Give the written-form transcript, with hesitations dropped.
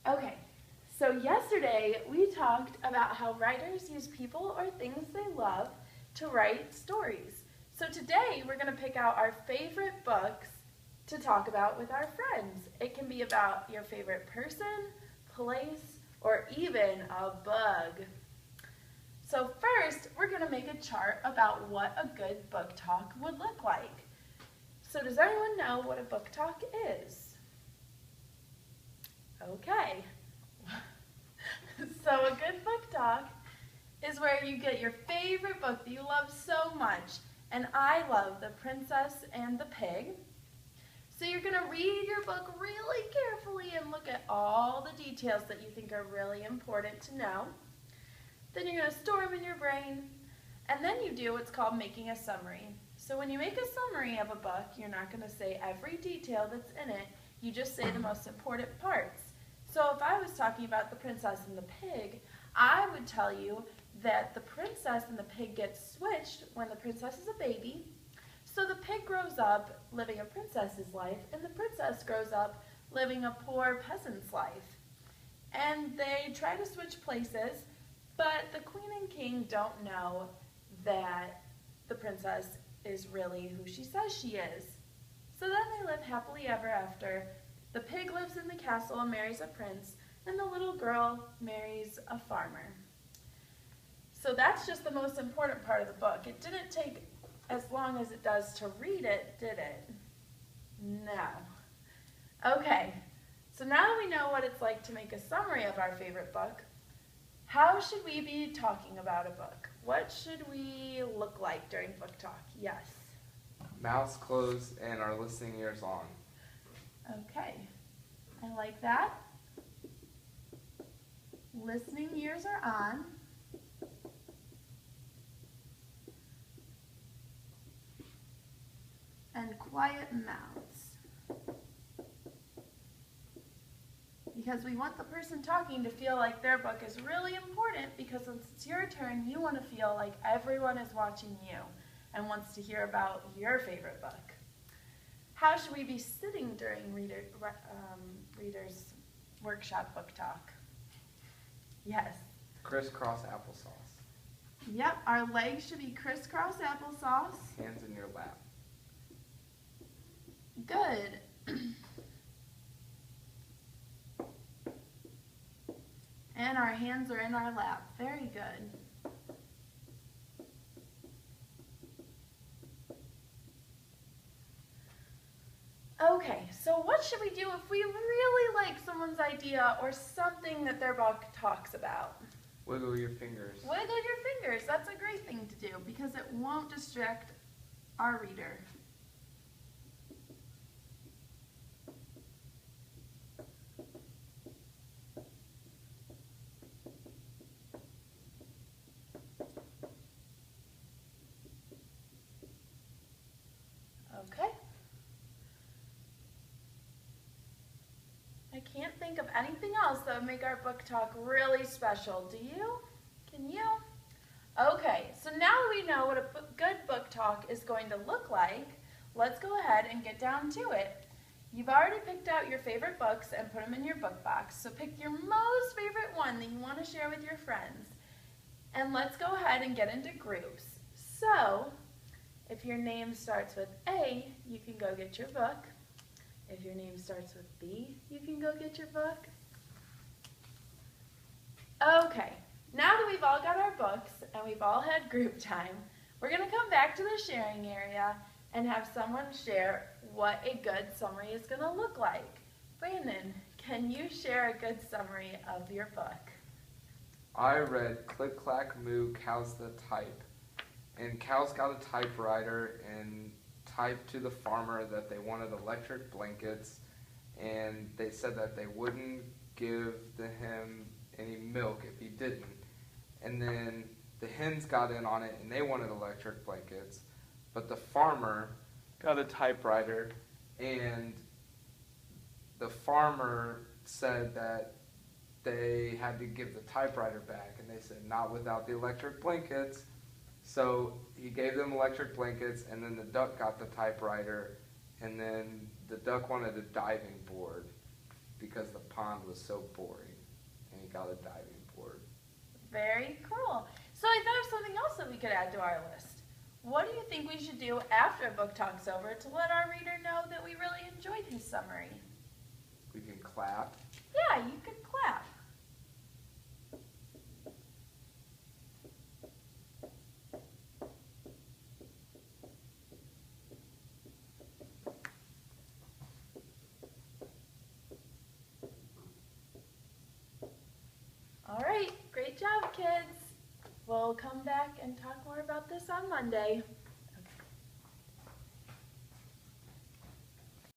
Okay, so yesterday we talked about how writers use people or things they love to write stories. So today we're going to pick out our favorite books to talk about with our friends. It can be about your favorite person, place, or even a bug. So first, we're going to make a chart about what a good book talk would look like. So does anyone know what a book talk is? Okay. So a good book talk is where you get your favorite book that you love so much. And I love The Princess and the Pig. So you're going to read your book really carefully and look at all the details that you think are really important to know. Then you're going to store them in your brain. And then you do what's called making a summary. So when you make a summary of a book, you're not going to say every detail that's in it. You just say the most important parts. So if I was talking about The Princess and the Pig, I would tell you that the princess and the pig get switched when the princess is a baby. So the pig grows up living a princess's life, and the princess grows up living a poor peasant's life. And they try to switch places, but the queen and king don't know that the princess is really who she says she is. So then they live happily ever after. The pig lives in the castle and marries a prince, and the little girl marries a farmer. So that's just the most important part of the book. It didn't take as long as it does to read it, did it? No. Okay, so now that we know what it's like to make a summary of our favorite book, how should we be talking about a book? What should we look like during book talk? Yes. Mouths closed and our listening ears on. Okay, I like that. Listening ears are on. And quiet mouths. Because we want the person talking to feel like their book is really important, because once it's your turn, you want to feel like everyone is watching you and wants to hear about your favorite book. How should we be sitting during Reader's Workshop book talk? Yes. Crisscross applesauce. Yep, our legs should be crisscross applesauce. Hands in your lap. Good. And our hands are in our lap. Very good. Okay, so what should we do if we really like someone's idea or something that their book talks about? Wiggle your fingers. Wiggle your fingers. That's a great thing to do because it won't distract our reader. Okay. I can't think of anything else that would make our book talk really special. Do you? Can you? Okay, so now that we know what a good book talk is going to look like, let's go ahead and get down to it. You've already picked out your favorite books and put them in your book box, so pick your most favorite one that you want to share with your friends. And let's go ahead and get into groups. So, if your name starts with A, you can go get your book. If your name starts with B, you can go get your book. Okay, now that we've all got our books and we've all had group time, we're going to come back to the sharing area and have someone share what a good summary is going to look like. Brandon, can you share a good summary of your book? I read Click Clack Moo, Cows the Type. And cows got a typewriter and typed to the farmer that they wanted electric blankets, and they said that they wouldn't give him any milk if he didn't. And then the hens got in on it and they wanted electric blankets, but the farmer got a typewriter, and the farmer said that they had to give the typewriter back, and they said not without the electric blankets. So he gave them electric blankets, and then the duck got the typewriter, and then the duck wanted a diving board. because the pond was so boring, and he got a diving board. Very cool. So I thought of something else that we could add to our list. What do you think we should do after book talk's over to let our reader know that we really enjoyed his summary? We can clap. Yeah, you could clap. All right, great job, kids. We'll come back and talk more about this on Monday.